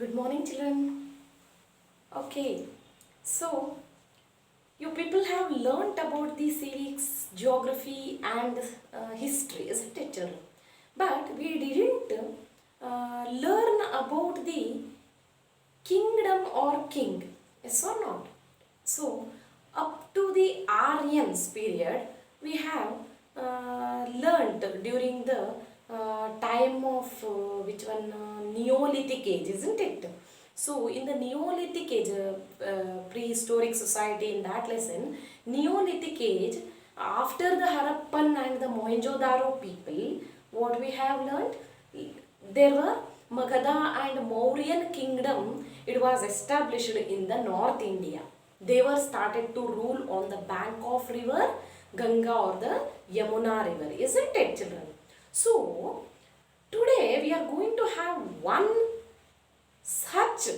Good morning, children. Okay, so you people have learnt about the civics, geography, and history, isn't it, children? But we didn't learn about the kingdom or king, yes or not? So, up to the Aryans period, we have learnt during the time of which one Neolithic age, isn't it? So, in the Neolithic age, prehistoric society, in that lesson, Neolithic age, after the Harappan and the Mohenjo-daro people, what we have learnt? There were Magadha and Mauryan kingdom. It was established in the North India. They were started to rule on the bank of river Ganga or the Yamuna river, isn't it, children? So today we are going to have one such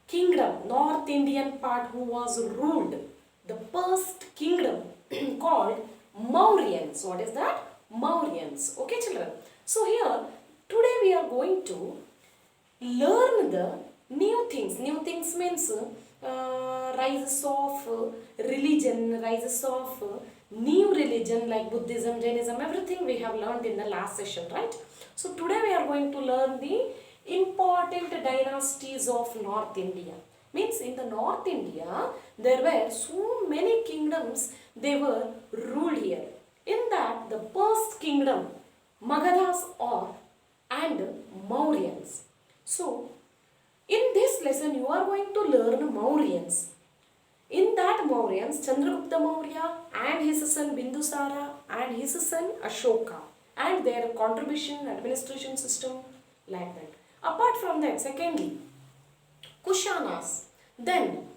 kingdom, North Indian part, who was ruled, the first kingdom called Mauryans. What is that? Mauryans. Okay, children. So here today we are going to learn the new things. New things means rises of religion, rises of new religion like Buddhism, Jainism, everything we have learned in the last session, right? So today we are going to learn the important dynasties of North India. Means in the North India, there were so many kingdoms, they were ruled here. In that, the first kingdom, Magadhas or and Mauryans. So, in this lesson, you are going to learn Mauryans. In that Mauryans, Chandragupta Maurya and his son Bindusara and his son Ashoka and their contribution, administration system, like that. Apart from that, secondly, Kushanas, then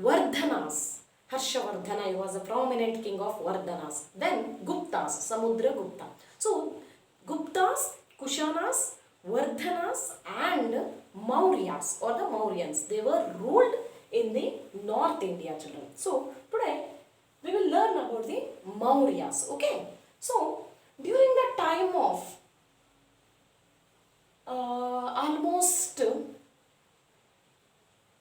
Vardhanas. Harshavardhana, he was a prominent king of Vardhanas. Then Guptas, Samudra Gupta. So, Guptas, Kushanas, Vardhanas and Mauryas or the Mauryans, they were ruled in the North India, children. So, today we will learn about the Mauryas, okay? So, during the time of almost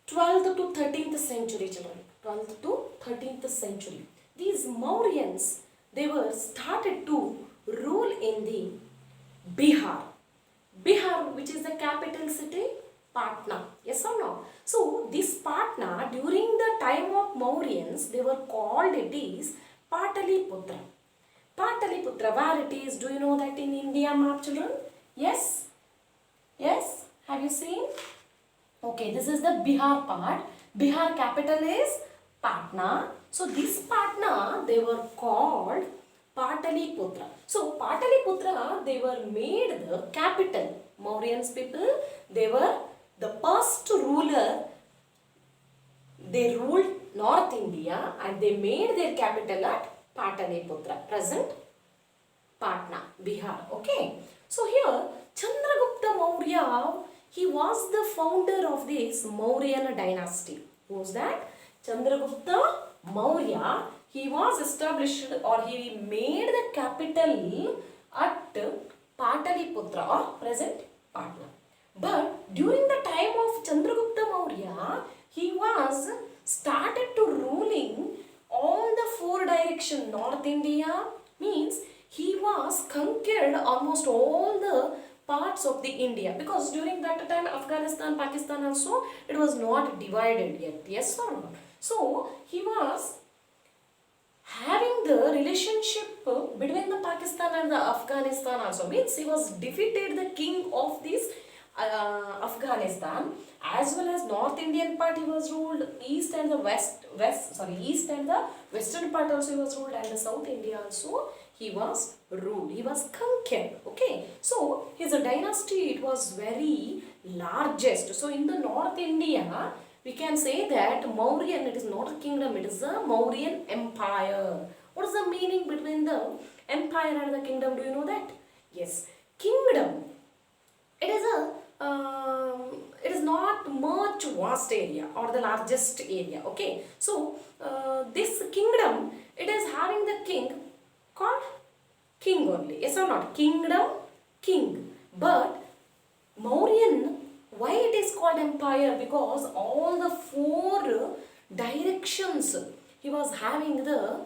12th to 13th century, children. 12th to 13th century. These Mauryans, they were started to rule in the Bihar. Bihar, which is the capital city, Patna. Yes or no? So, this Patna, during the time of Mauryans, they were called it is Pataliputra. Pataliputra, where it is? Do you know that in India map, children? Yes? Yes? Have you seen? Okay, this is the Bihar part. Bihar capital is Patna. So this Patna, they were called Pataliputra. So Pataliputra, they were made the capital. Mauryans people, they were the first ruler. They ruled North India and they made their capital at Pataliputra, present Patna, Bihar. Okay. So here, Chandragupta Maurya, he was the founder of this Mauryan dynasty. Who was that? Chandragupta Maurya. He was established or he made the capital at Pataliputra or present Patna. But during the time of Chandragupta Maurya, he was started to ruling all the four direction. North India means he was conquered almost all the parts of the India, because during that time Afghanistan, Pakistan also, it was not divided yet. Yes or no? So he was having the relationship between the Pakistan and the Afghanistan also, means he was defeated the king of this Afghanistan, as well as North Indian part he was ruled, east and the east and the western part also he was ruled, and the South India also he was ruled, he was conquered. Okay, so his dynasty, it was very largest. So in the North India, we can say that Mauryan, it is not a kingdom, it is a Mauryan empire. What is the meaning between the empire and the kingdom? Do you know that? Yes, kingdom, it is a it is not much vast area or the largest area. Okay, so this kingdom, it is having the king called king only. Yes or not? Kingdom, king. But Mauryan Why it is called empire? Because all the four directions he was having the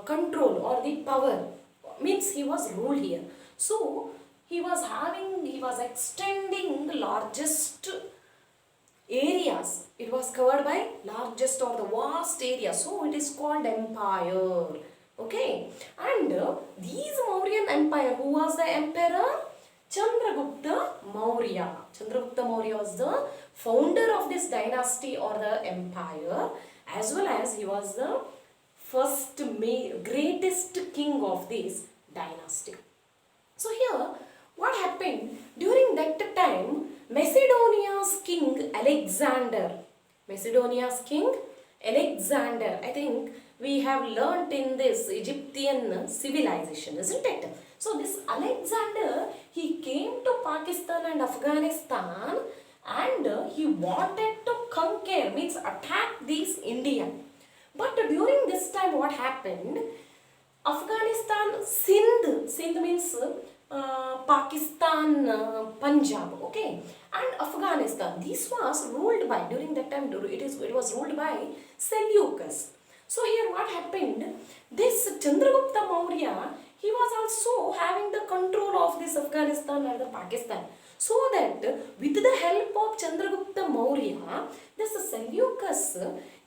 control or the power, means he was ruled here. So he was extending the largest areas. It was covered by largest or the vast area. So it is called empire. Okay. And these Mauryan empire, who was the emperor? Chandragupta Maurya. Chandragupta Maurya was the founder of this dynasty or the empire, as well as he was the first greatest king of this dynasty. So here, what happened? During that time, Macedonia's king Alexander, I think we have learnt in this Egyptian civilization, isn't it? So this Alexander, he came to Pakistan and Afghanistan, and he wanted to conquer, means attack this India. But during this time, what happened? Afghanistan, Sindh means Pakistan, Punjab, okay, and Afghanistan. This was ruled by, during that time it was ruled by Seleucus. So here what happened? This Chandragupta Maurya, he was also having the control of this Afghanistan and the Pakistan. So that with the help of Chandragupta Maurya, this Seleucus,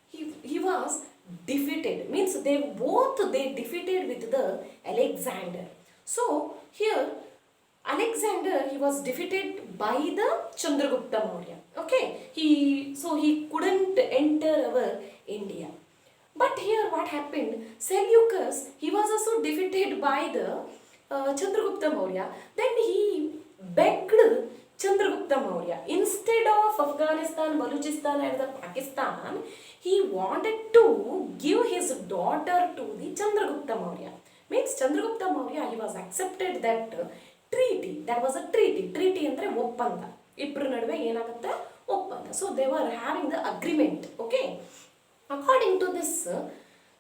he was defeated, means they defeated with the Alexander. So here Alexander, he was defeated by the Chandragupta Maurya. Okay, he couldn't enter our India. But here what happened? Seleucus, he was also defeated by the Chandragupta Maurya. Then he begged Chandragupta Maurya, instead of Afghanistan, Balochistan and the Pakistan, he wanted to give his daughter to the Chandragupta Maurya. Means Chandragupta Maurya, he was accepted that treaty. That was a treaty. Treaty andre oppanda. Ipru naduve enagutte oppanda. So they were having the agreement. Okay. According to this,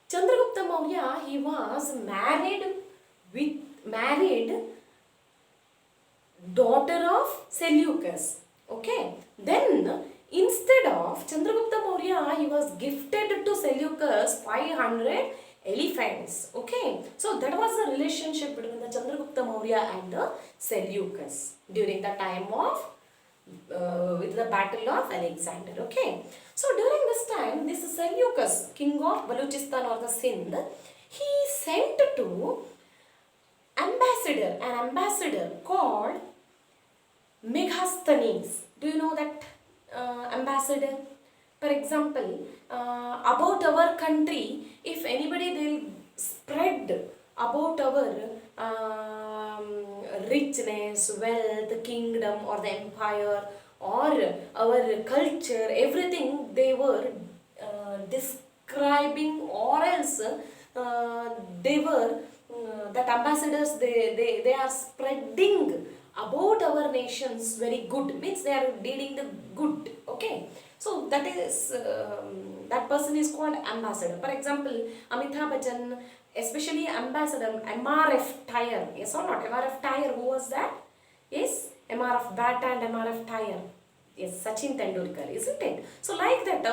Chandragupta Maurya, he was married daughter of Seleucus. Okay. Then instead of Chandragupta Maurya, he was gifted to Seleucus 500 elephants. Okay. So that was the relationship between the Chandragupta Maurya and the Seleucus during the time of with the battle of Alexander. Okay. So during this time, this Seleucus, king of Balochistan or the Sindh, he sent to an ambassador called Megasthenes. Do you know that ambassador? For example, about our country, if anybody will spread about our richness, wealth, kingdom or the empire or our culture, everything they were describing, or else they were that ambassadors, they are spreading about our nations very good, means they are dealing the good. Okay, so that is that person is called ambassador. For example, Amitabh Bachchan, especially ambassador MRF Tire, yes or not? MRF Tire, who was that? Yes, MRF Bata and MRF Tire. Yes, Sachin Tendulkar, isn't it? So like that,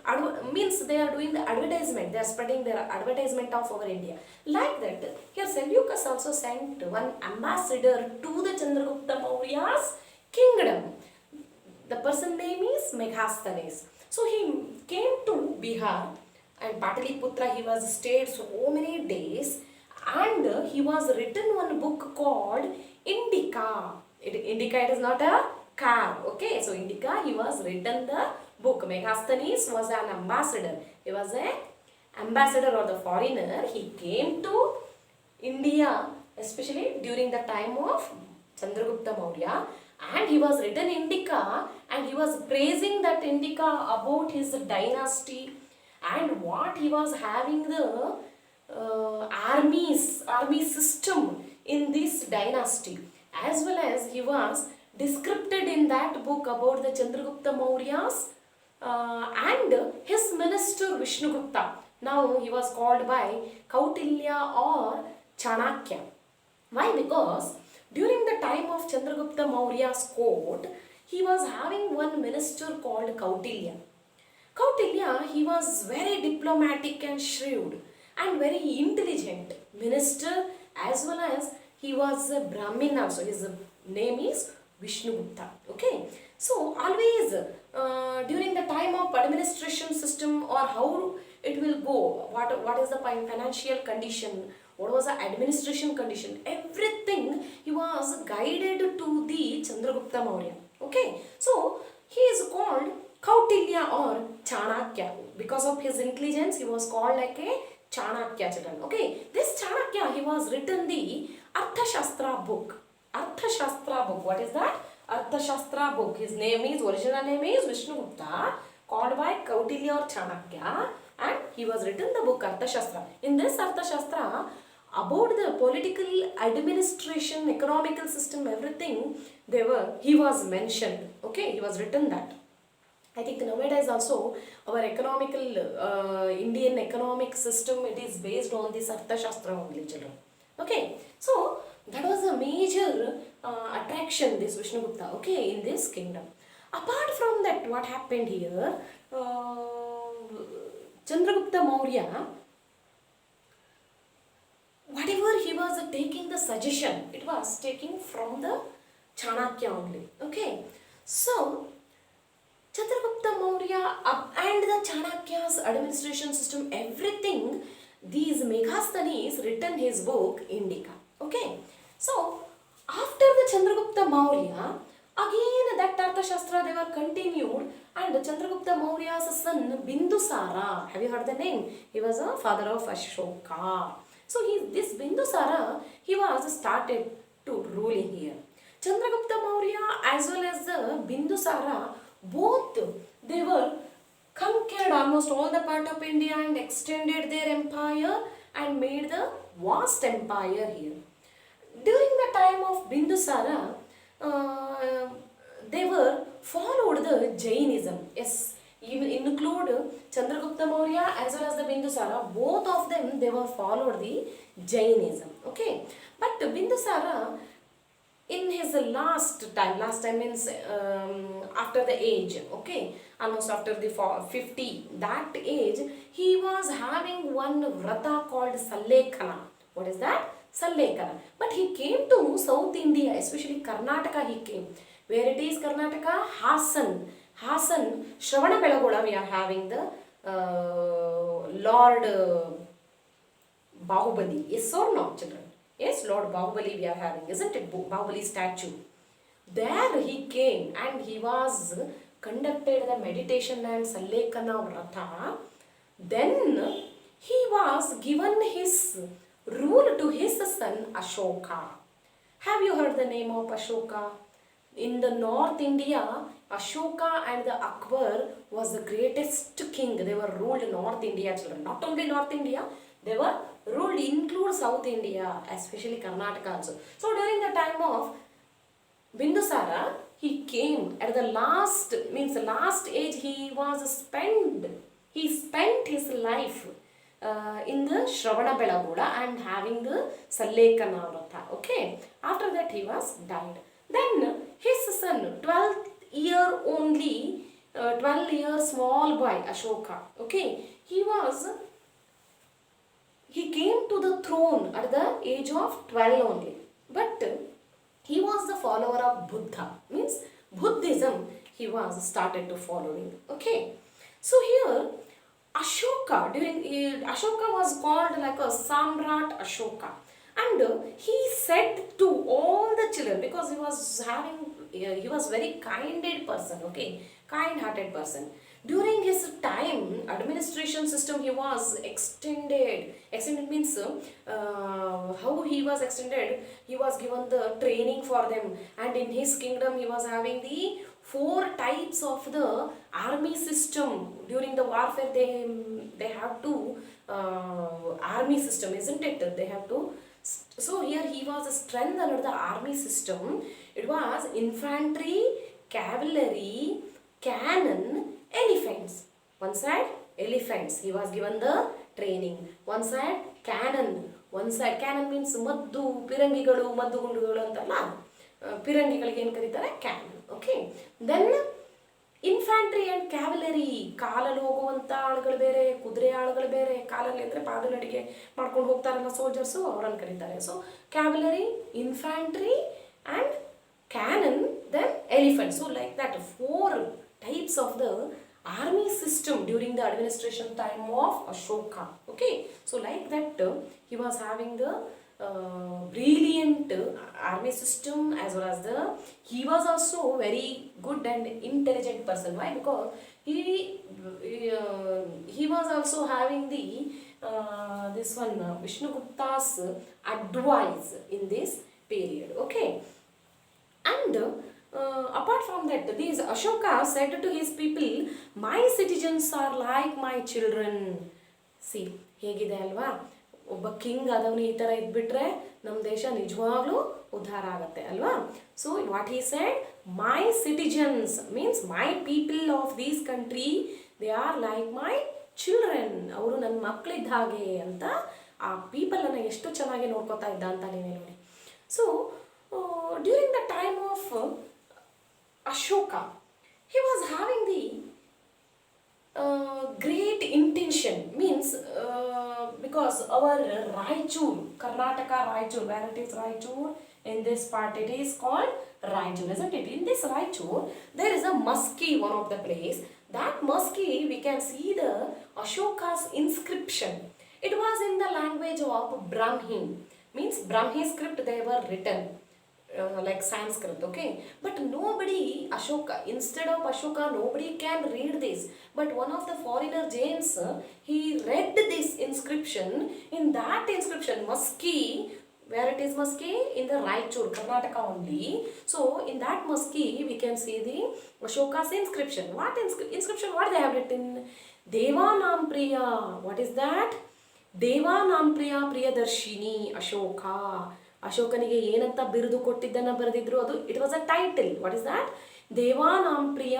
our means they are doing the advertisement, they are spreading their advertisement of our India. Like that, here Seleucus also sent one ambassador to the Chandragupta Maurya's kingdom. The person name is Megasthenes. So he came to Bihar and Pataliputra, he was stayed so many days, and he was written one book called Indica. Indica, it is not a car. Okay, so Indica, he was written the book. Megasthenes was an ambassador. He was an ambassador or the foreigner. He came to India, especially during the time of Chandragupta Maurya, and he was written Indica, and he was praising that Indica about his dynasty and what he was having the army system in this dynasty, as well as he was described in that book about the Chandragupta Mauryas and his minister Vishnugupta. Now he was called by Kautilya or Chanakya. Why? Because during the time of Chandragupta Maurya's court, he was having one minister called Kautilya. Kautilya, he was very diplomatic and shrewd and very intelligent minister, as well as he was a Brahmin also. His name is Vishnugupta. Okay, so always during the time of administration system, or how it will go, what is the financial condition, what was the administration condition, everything he was guided to the Chandragupta Maurya. Okay, so he is called Kautilya or Chanakya. Because of his intelligence, he was called like a Chanakya children. Okay, this Chanakya, he was written the Arthashastra book. Arthashastra book. What is that? Arthashastra book. His name is, original name is Vishnugupta, called by Kautilya or Chanakya, and he was written the book Arthashastra. In this Arthashastra, about the political administration, economical system, everything, he was mentioned. Okay, he was written that. I think nowadays also our economical, Indian economic system, it is based on this Arthashastra only, children. Okay, so that was a major attraction, this Vishnugupta, okay, in this kingdom. Apart from that, what happened here, Chandragupta Maurya, whatever he was taking the suggestion, it was taking from the Chanakya only. Okay, so Chandragupta Maurya and the Chanakya's administration system, everything, these Meghasthanis written his book Indica. Okay, so after the Chandragupta Maurya, again that Arthashastra they were continued, and Chandragupta Maurya's son Bindusara, have you heard the name? He was a father of Ashoka. So this Bindusara, he was started to ruling here. Chandragupta Maurya as well as the Bindusara, both they were conquered almost all the part of India and extended their empire and made the vast empire here. During the time of Bindusara, they were followed the Jainism. Yes, even include Chandragupta Maurya as well as the Bindusara, both of them they were followed the Jainism. Okay, but Bindusara, in his last time means after the age, okay, almost after the 50, that age, he was having one vrata called Sallekana. What is that? Sallekana. But he came to South India, especially Karnataka he came. Where it is Karnataka? Hasan, Shravanabelagola we are having the Lord Bahubali. Yes or no, children? Yes, Lord Bahubali we are having, isn't it? Bahubali statue. There he came and he was conducted the meditation and Sallekana Vrata. Then he was given his rule to his son Ashoka. Have you heard the name of Ashoka? In the North India, Ashoka and the Akbar was the greatest king. They were ruled North India, children. Not only North India, they were ruled include South India, especially Karnataka also. So during the time of Bindusara, he came at the last age. He spent his life in the Shravanabelagola and having the Sallekana Vrata. Okay, after that he was died. Then his son, 12 year small boy Ashoka. Okay, he came to the throne at the age of 12 only. But he was the follower of Buddha. Means Buddhism he was started to following. Okay. So here Ashoka was called like a Samrat Ashoka. And he said to all the children, because he was very kind-hearted person, okay, kind-hearted person. During his time, administration system, he was extended. Extended means how he was extended. He was given the training for them, and in his kingdom, he was having the 4 types of the army system. During the warfare, they have to army system, isn't it? They have to. So here he was strengthened under the army system. It was infantry, cavalry, cannon, elephants. One side elephants, he was given the training. One side cannon. One side cannon means maddu, pirangigalu, maddu gundugalu antalla. ಪಿರಂಗಿಗಳಿಗೆ ಏನು ಕರೀತಾರೆ? Cannon. Okay, then infantry and cavalry, ಕಾಲಲ್ಲಿ ಹೋಗುವಂಥ ಆಳುಗಳು ಬೇರೆ, ಕುದುರೆ ಆಳುಗಳು ಬೇರೆ. ಕಾಲಲ್ಲಿ ಅಂದರೆ ಪಾದನಡಿಗೆ ಮಾಡ್ಕೊಂಡು ಹೋಗ್ತಾರಲ್ಲ ಸೋಲ್ಜರ್ಸು, ಅವರನ್ನು ಕರೀತಾರೆ. So cavalry, infantry and cannon, then elephant. So like that 4 types of the army system during the administration time of Ashoka. Okay, so like that he was having the brilliant army system, as well as he was also very good and intelligent person. Why? Because he was also having the this one Vishnugupta's advice in this period. Okay, and apart from that, these Ashoka said to his people, my citizens are like my children. C, ಹೇಗಿದೆ ಅಲ್ವಾ? ಒಬ್ಬ king ಆದವನು ಈ ಥರ ಇದ್ಬಿಟ್ರೆ ನಮ್ಮ ದೇಶ ನಿಜವಾಗ್ಲೂ ಉದ್ಧಾರ ಆಗುತ್ತೆ ಅಲ್ವಾ? So what he said, my citizens means my people of these country, they are like my children. ಅವರು ನನ್ನ ಮಕ್ಕಳಿದ್ದ ಹಾಗೆ ಅಂತ ಆ ಪೀಪಲನ್ನು ಎಷ್ಟು ಚೆನ್ನಾಗಿ ನೋಡ್ಕೋತಾ ಇದ್ದ ಅಂತ ನೀವೇ ನೋಡಿ. So during the time of Ashoka, he was having the great intention, means because our Raichur, Karnataka Raichur, where it is Raichur, in this part it is called Raichur, isn't it? In this Raichur, there is a Maski, one of the place. That Maski, we can see the Ashoka's inscription. It was in the language of Brahmi, means Brahmi script they were written. Like Sanskrit, okay, but nobody, Ashoka, instead of Ashoka, nobody can read this, but one of the foreigner James, he read this inscription. In that inscription, Maski, where it is Maski? In the Raichur, Karnataka only. So in that Maski, we can see the Ashoka's inscription. What inscription? What they have written? Devanam Priya. What is that? Devanam Priya Priyadarshini Ashoka. ಅಶೋಕನಿಗೆ ಏನಂತ ಬಿರುದು ಕೊಟ್ಟಿದ್ದನ್ನು ಬರೆದಿದ್ರು, ಅದು it was a title. What is that? Devanam Priya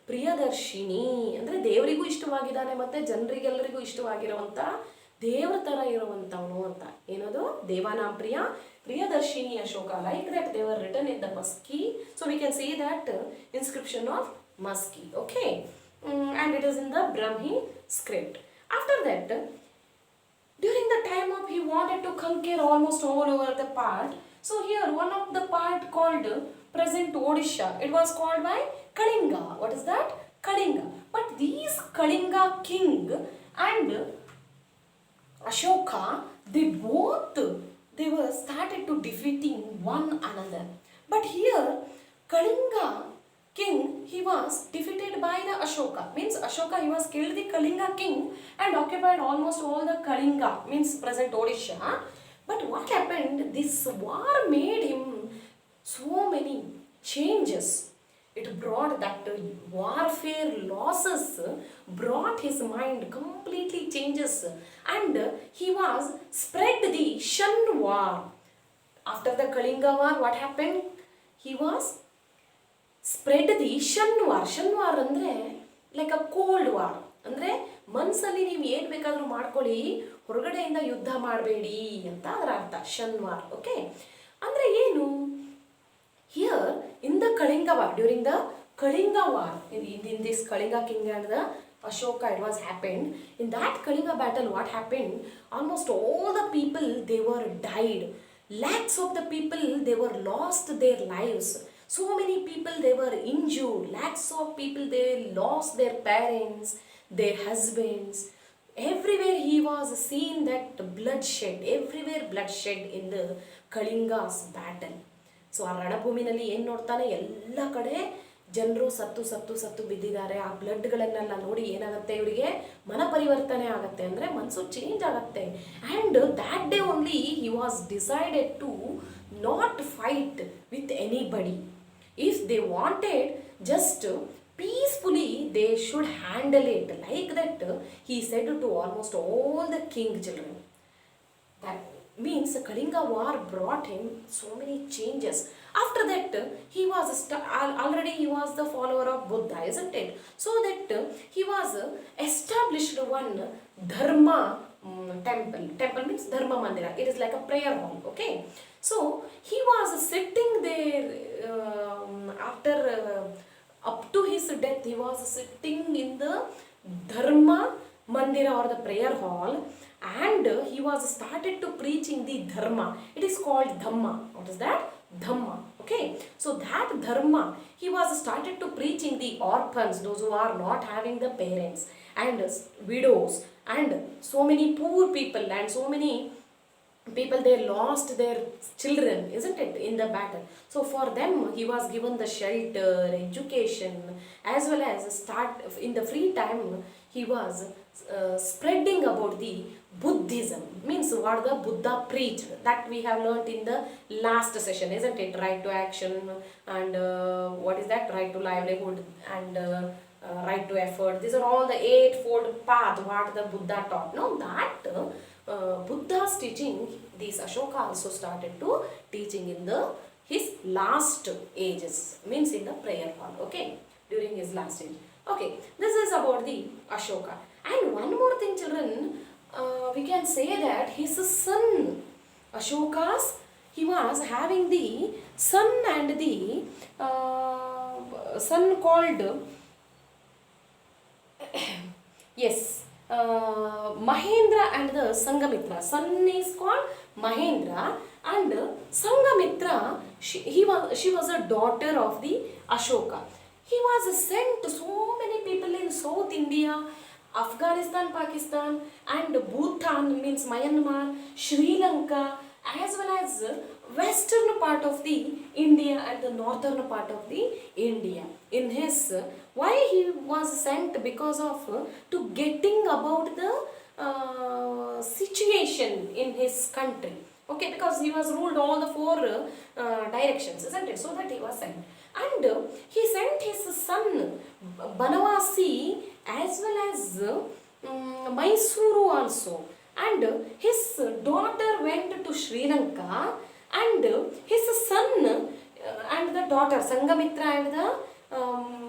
Priyadarshini, ಅಂದರೆ ದೇವರಿಗೂ ಇಷ್ಟವಾಗಿದ್ದಾನೆ ಮತ್ತು ಜನರಿಗೆಲ್ಲರಿಗೂ ಇಷ್ಟವಾಗಿರುವಂಥ ದೇವ್ರ ಥರ ಇರುವಂಥವನು ಅಂತ. ಏನದು? Devanam Priya Priyadarshini Ashoka. Like that they were written in the Maski. So we can see that inscription of Maski. Okay, and it is in the Brahmi script. After that, during the time of he wanted to conquer almost all over the part. So here one of the part called present Odisha, it was called by Kalinga. What is that? Kalinga. But these Kalinga king and Ashoka, they were started to defeating one another. But here Kalinga king, he was defeated by the Ashoka. Means Ashoka, he was killed the Kalinga king and occupied almost all the Kalinga, means present Odisha. But what happened? This war made him so many changes. It brought that warfare losses, brought his mind completely changes, and he was spread the Shan war. After the Kalinga war, what happened? He was spread the ಶನ್ವಾರ್. ಶನ್ವಾರ್ ಅಂದರೆ like a cold war, ಅಂದರೆ ಮನಸ್ಸಲ್ಲಿ ನೀವು ಏನು ಬೇಕಾದರೂ ಮಾಡ್ಕೊಳ್ಳಿ, ಹೊರಗಡೆಯಿಂದ ಯುದ್ಧ ಮಾಡಬೇಡಿ ಅಂತ ಅದರ ಅರ್ಥ ಶನ್ವಾರ್. ಓಕೆ, ಅಂದರೆ ಏನು? Here in the Kalinga war, during the Kalinga war, in this Kalinga king and the Ashoka, it was happened. In that Kalinga battle, what happened? Almost all the people, they were died. Lakhs of the people, they were lost their lives. So many people, they were injured. Lakhs of people, they lost their parents, their husbands. Everywhere he was seen that bloodshed. Everywhere bloodshed in the Kalinga's battle. So ಆ ರಣಭೂಮಿನಲ್ಲಿ ಏನು ನೋಡ್ತಾನೆ? ಎಲ್ಲ ಕಡೆ ಜನರು ಸತ್ತು ಸತ್ತು ಸತ್ತು ಬಿದ್ದಿದ್ದಾರೆ. ಆ ಬ್ಲಡ್ಗಳನ್ನೆಲ್ಲ ನೋಡಿ ಏನಾಗುತ್ತೆ, ಇವರಿಗೆ ಮನ ಪರಿವರ್ತನೆ ಆಗುತ್ತೆ, ಅಂದರೆ ಮನಸ್ಸು ಚೇಂಜ್ ಆಗುತ್ತೆ. And that day only he was decided to not fight with anybody. If they wanted just peacefully, they should handle it. Like that, he said to almost all the king children. That means Kalinga war brought him so many changes. After that, he was already he was the follower of Buddha, isn't it? So that he was established one dharma temple. Temple means Dharma Mandira. It is like a prayer hall. Okay. So he was sitting there after up to his death. He was sitting in the Dharma Mandira or the prayer hall, and he was started to preaching the Dharma. It is called Dhamma. What is that? Dhamma. Okay. So that Dharma, he was started to preaching the orphans, those who are not having the parents, and widows, and so many poor people, and so many people, they lost their children, isn't it, in the battle. So for them he was given the shelter, education, as well as start in the free time he was spreading about the Buddhism, means what the Buddha preached, that we have learnt in the last session, isn't it? Right to action, and what is that, right to livelihood, and right to effort. These are all the eightfold path what the Buddha taught. Now that Buddha's teaching, these Ashoka also started to teaching in the his last ages, means in the prayer hall. Okay, during his last age. Okay, this is about the Ashoka. And one more thing, children, we can say that his son Ashoka's, he was having the son, and the son called yes, Mahendra and the Sangamitra. Son is called Mahendra, and Sangamitra, she was a daughter of the Ashoka. He was sent to so many people in South India, Afghanistan, Pakistan, and Bhutan, means Myanmar, Sri Lanka, as well as western part of the India and the northern part of the India. In his, why he was sent? Because of to getting about the situation in his country. Okay, because he was ruled all the four directions, isn't it? So that he was sent. And he sent his son Banavasi as well as Mysuru also. And his daughter went to Sri Lanka, and his son and the daughter, Sangamitra and the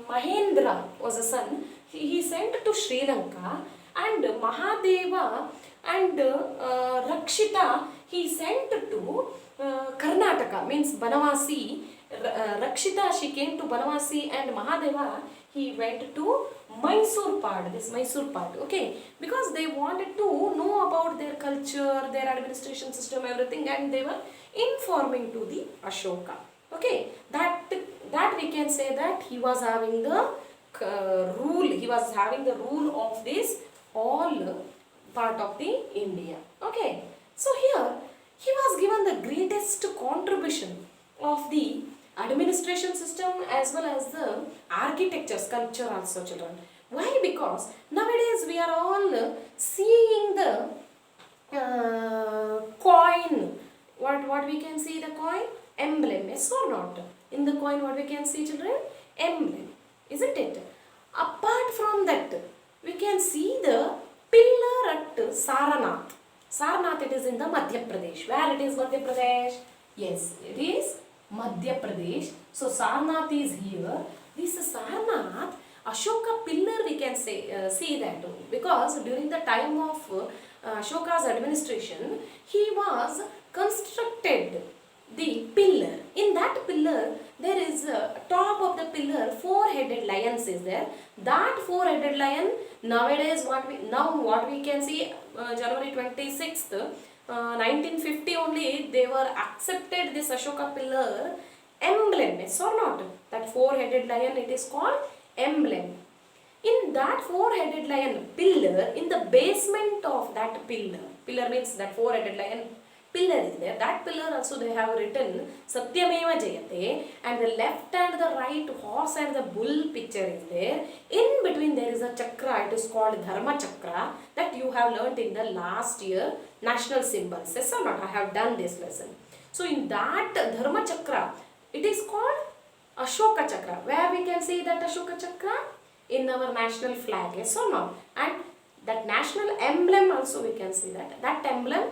Mahendra was a son, he sent to Sri Lanka, and Mahadeva and Rakshita he sent to Karnataka, means Banavasi. Rakshita, she came to Banavasi, and Mahadeva, he went to Mysore part, this Mysore part, okay, because they wanted to know about their culture, their administration system, everything, and they were informing to the Ashoka. Okay, that we can say that he was having the rule, he was having the rule of this all part of the India. Okay, so here he was given the greatest contribution of the administration system as well as the architecture, sculpture also, children. Why? Because nowadays we are all seeing the coin. What we can see, the coin? Emblem, yes or not? In the coin what we can see, children? Emblem, isn't it? Apart from that, we can see the pillar at Saranath. Saranath, it is in the Madhya Pradesh. Where it is Madhya Pradesh? Yes, it is Madhya Pradesh. So Sarnath is here. This Sarnath, Ashoka pillar we can say see that, because during the time of Ashoka's administration, he was constructed the pillar. In that pillar, there is top of the pillar four-headed lions is there. That four-headed lion, nowadays what we can see, January 26th, 1950 only, they were accepted this Ashoka pillar emblem, yes or not? That four-headed lion, it is called emblem. In that four-headed lion pillar, in the basement of that pillar means that four-headed lion pillar is there. That pillar also they have written Satyameva Jayate, and the left and the right horse and the bull picture is there. In between there is a chakra, it is called Dharma Chakra, that you have learnt in the last year national symbols. Yes or not? I have done this lesson. So in that Dharma Chakra, it is called Ashoka Chakra. Where we can see that Ashoka Chakra? In our national flag. Yes or no? And that national emblem also we can see that. That emblem,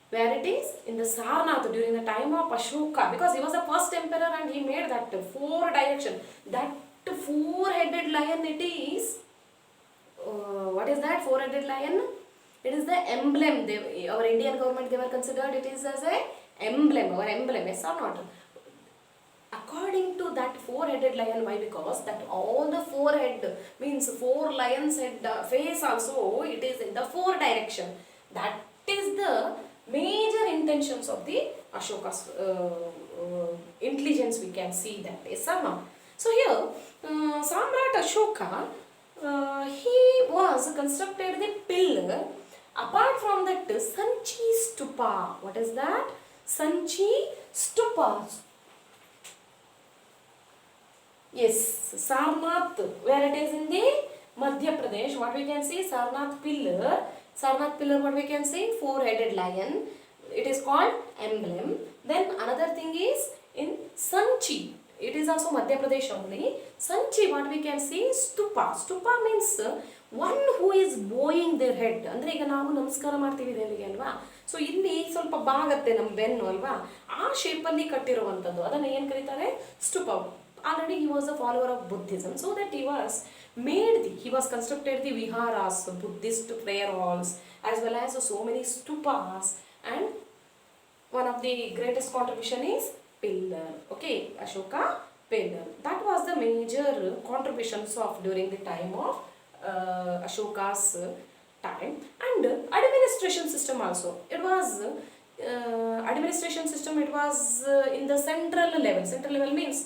where it is? In the Sarnath during the time of Ashoka, because he was the first emperor and he made that four direction. That four-headed lion, it is, what is that four-headed lion? It is the emblem. Our Indian government, they were considered it is as a emblem, our emblem, yes or not? According to that four-headed lion, why? Because that all the forehead means four lions head face also, it is in the four direction. That is the major intentions of the Ashoka's intelligence, we can see that, yes or not? So here, Samrat Ashoka, he was constructed the pillar. Apart from that, Sanchi Stupa. What is that? Sanchi Stupa. Yes, Sarnath, where it is in the Madhya Pradesh, what we can see? Sarnath pillar. Sarnath pillar, what we can see? Four-headed lion. It is called emblem. Then another thing is in Sanchi. It is also Madhya Pradesh only. Sanchi, what we can see? Stupa. Stupa means one who is bowing their head. ಅಂದರೆ ಈಗ ನಾವು ನಮಸ್ಕಾರ ಮಾಡ್ತೀವಿ ದೇವರಿಗೆ ಅಲ್ವಾ, so ಇಲ್ಲಿ ಸ್ವಲ್ಪ ಬಾಗತ್ತೆ ನಮ್ಮ ಬೆನ್ನು ಅಲ್ವಾ, ಆ ಶೇಪಲ್ಲಿ ಕಟ್ಟಿರುವಂಥದ್ದು ಅದನ್ನು ಏನು ಕರೀತಾರೆ? ಸ್ಟುಪ. Already he was a follower of Buddhism, so that he was constructed the viharas, Buddhist prayer halls, as well as so many stupas, and one of the greatest contribution is pillar. Okay, Ashoka pillar. That was the major contributions of during the time of Ashoka's time. And administration system also. It was administration system, it was in the central level. Central level means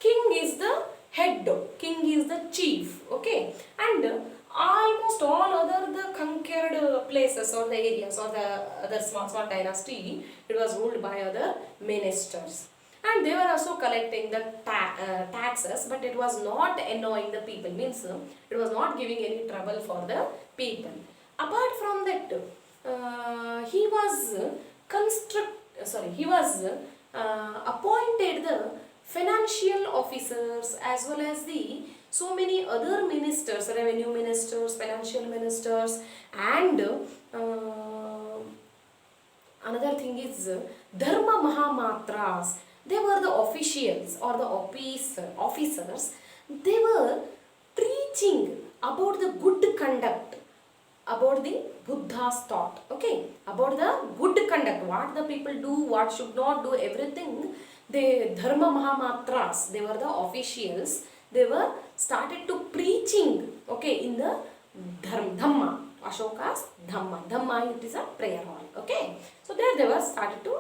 king is the head, king is the chief, okay, and almost all other the conquered places or the areas or the other small dynasty, it was ruled by other ministers, and they were also collecting the taxes, but it was not annoying the people, means it was not giving any trouble for the people. Apart from that, he was appointed the financial officers as well as the so many other ministers, revenue ministers, financial ministers, and another thing is Dharma Mahamatras. They were the officials or the officers. They were preaching about the good conduct, about the Buddha's thought, okay, about the good conduct, what the people do, what should not do, everything. The Dharma Mahamatras, they were the officials, they were started to preaching, okay, in the Dhamma, Ashoka's Dhamma, it is a prayer hall, okay. So there they were started to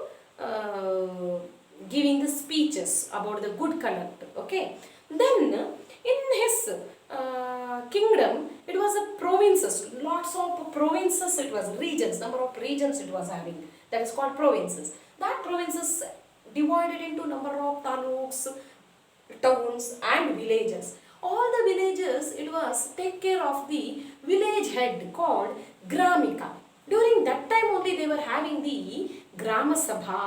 giving the speeches about the good conduct, okay. Then in his kingdom, it was a provinces, lots of provinces, it was regions, number of regions it was having, that is called provinces. That provinces divided into number of taluks, towns and villages. All the villages, it was take care of the village head called Gramika. During that time only they were having the Grama Sabha.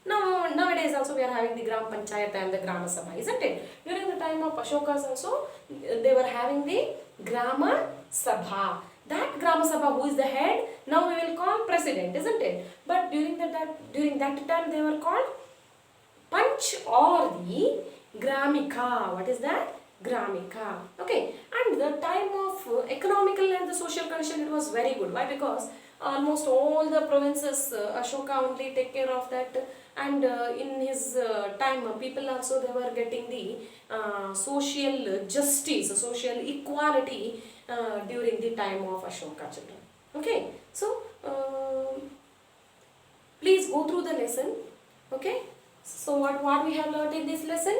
Nowadays also we are having the Gram Panchayat and the Grama Sabha, isn't it? During the time of Ashokas also, they were having the Grama Sabha. That Grama Sabha, who is the head, now we will call president, isn't it? But during that time they were called Panch or the Gramika. What is that? Gramika. Okay. And the time of economical and the social condition, it was very good. Why? Because almost all the provinces, Ashoka only take care of that, and in his time, people also, they were getting the social justice, social equality during the time of Ashoka, children. Okay. So please go through the lesson. Okay. So what we have learned in this lesson?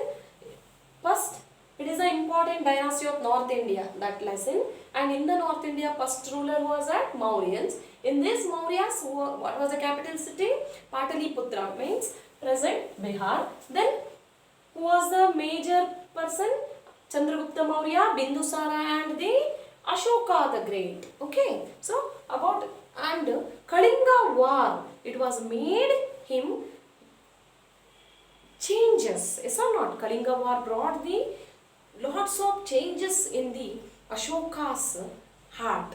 First, it is an important dynasty of North India, that lesson. And in the North India, first ruler was at Mauryans. In this Mauryas, what was the capital city? Pataliputra, means present Bihar. Then who was the major person? Chandragupta Maurya, Bindusara, and the Ashoka the Great. Okay. So about, and Kalinga War, it was made him changes, yes or not? Kalinga War brought the lots of changes in the Ashoka's heart.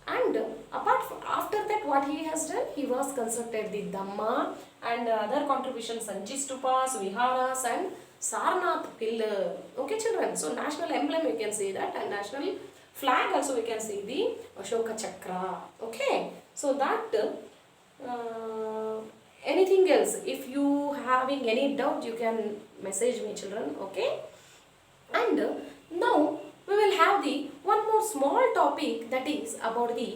And apart from, after that, what he has done? He was constructed the Dhamma and other contributions, Sanchi Stupas, Viharas, and Sarnath pillar. Okay, children. So national emblem, you can say that, and national flag also we can see the Ashoka Chakra. Okay, so that anything else, if you having any doubt, you can message me, children. Okay, and now we will have the one more small topic, that is about the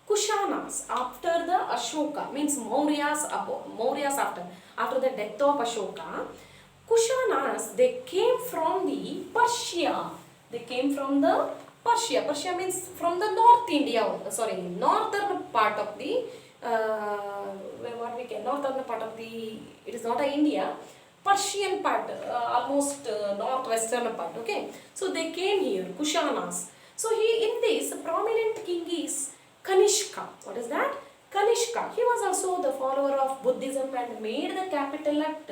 Kushanas after the Ashoka, means Mauryas after the death of Ashoka. Kushanas, they came from the Persia. They came from the Persia. Persia means from the North India, sorry, northern part of the what we can northern part of the, it is not a India, Persian part, almost northwestern part. Okay, so they came here, Kushanas. So he, in this prominent king is Kanishka. What is that? Kanishka. He was also the follower of Buddhism and made the capital at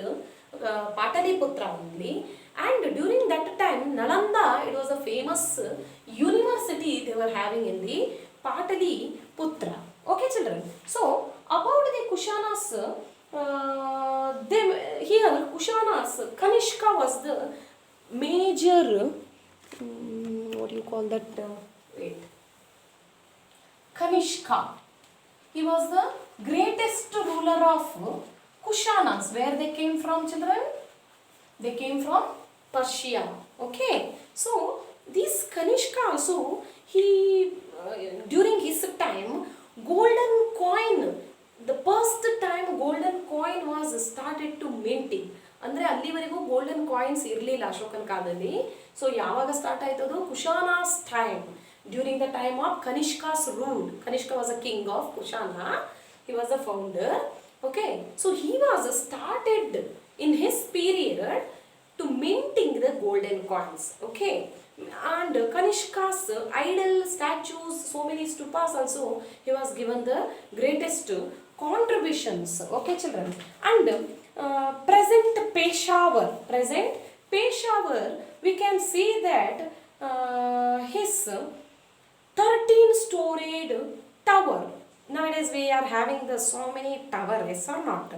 Pataliputra only. And during that time, Nalanda, it was a famous university they were having in the Pataliputra. Okay, children. So about the Kushanas, here Kushanas, Kanishka was the major, what do you call that? Wait. Kanishka. He was the greatest ruler of Kushanas. Where they came from, children? They came from Persia. Okay. So this Kanishka also, he during his time, golden coin, the first time golden coin was started to minting. ಅಂದರೆ ಅಲ್ಲಿವರೆಗೂ golden coins ಇರಲಿಲ್ಲ ಅಶೋಕನ ಕಾಲದಲ್ಲಿ. So ಯಾವಾಗ start ಆಯ್ತದು? Kushanas time, during the time of Kanishka's rule. Kanishka was a king of Kushana, he was the founder. Okay, so he was started in his period to minting the golden coins. Okay, and Kanishka's idol statues, so many stupas also, he was given the greatest contributions. Okay, children. And present Peshawar, we can see that his 13-storied tower. Nowadays we are having the so many towers, or not?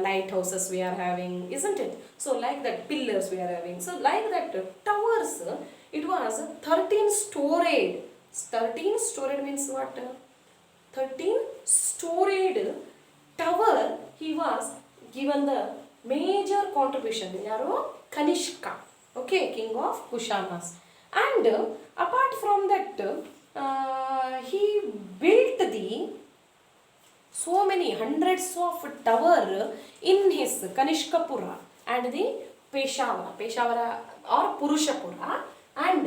Lighthouses we are having, isn't it? So like that, pillars we are having. So like that, towers, it was 13-storied. 13-storied means what? 13-storied tower, he was given the major contribution. Yaru? Kanishka. Okay, king of Kushanas. And apart from that, he built the so many hundreds of tower in his Kanishkapura and the Peshawara or Purushapura, and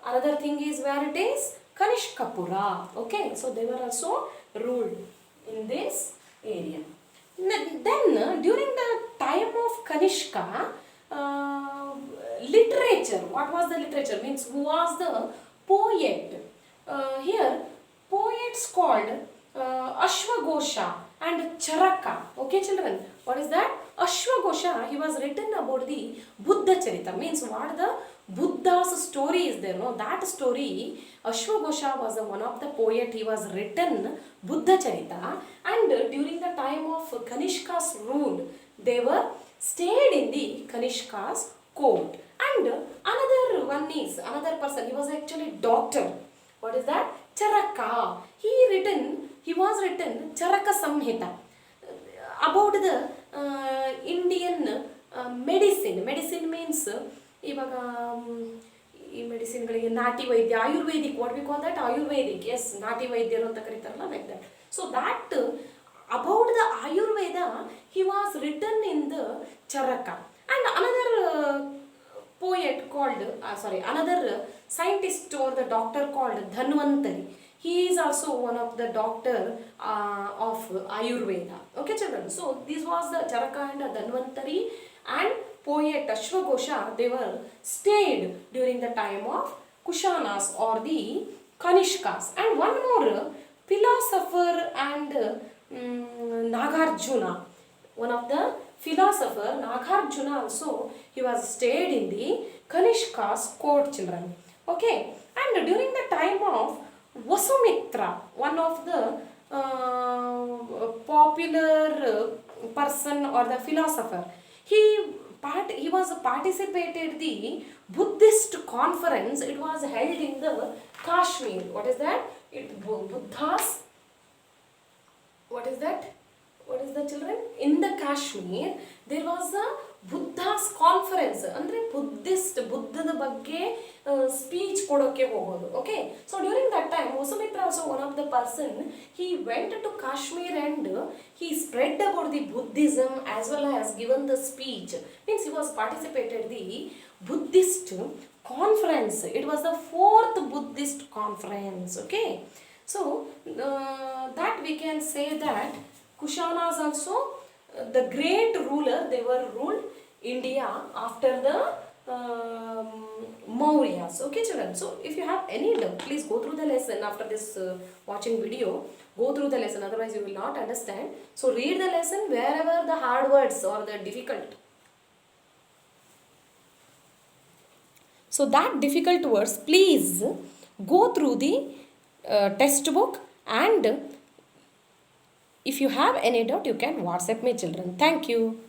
another thing is where it is Kanishkapura. Okay, so they were also ruled in this area. Then during the time of Kanishka, literature, what was the literature? Means who was the poet? Here poets called Ashwagosha and Charaka. Okay, children, what is that? Ashwagosha, he was written about the Buddha Charita, means what the Buddha's story is there, no? That story, Ashwagosha was one of the poet, he was written Buddha Charita, and during the time of Kanishka's rule, they were stayed in the Kanishka's court. And another person, he was actually doctor. What is that? Charaka. He was written Charaka Samhita about the Indian medicine. Medicine means ಇವಾಗ ಈ ಮೆಡಿಸಿನ್ಗಳಿಗೆ ನಾಟಿ ವೈದ್ಯ, Ayurvedic, what we call that? Ayurvedic. Yes, ನಾಟಿ ವೈದ್ಯರು ಅಂತ ಕರೀತಾರಲ್ಲ, like that. So that about the Ayurveda, he was written in the Charaka. And another poet called, another scientist or the doctor called Dhanvantari. He is also one of the doctor of Ayurveda. Okay, children. So this was the Charaka and Dhanvantari and poet Ashwagosha. They were stayed during the time of Kushanas or the Kanishkas. And one more philosopher and Nagarjuna. One of the philosopher, Nagarjuna also, he was stayed in the Kanishka's court, children. Okay, and during the time of Vasumitra, one of the popular person or the philosopher, he he was participated the Buddhist conference. It was held in the Kashmir. What is that? Buddhas. What is that? What is the children? In the Kashmir, there was a Buddha's conference. Andre Buddhದ ಬಗ್ಗೆ speech ಕೊಡೋಕೆ ಹೋಗೋದು. Okay. So during that time, Vasumitra also one of the person. He went to Kashmir and he spread about the Buddhism as well as given the speech. Means he was participated the Buddhist conference. It was the 4th Buddhist conference. Okay. So that we can say that Kushanas also, the great ruler, they were ruled India after the Mauryas. Okay children, so if you have any doubt, please go through the lesson after this watching video. Go through the lesson, otherwise you will not understand. So read the lesson wherever the hard words or the difficult. So that difficult words, please go through the textbook, and if you have any doubt, you can WhatsApp me children. Thank you.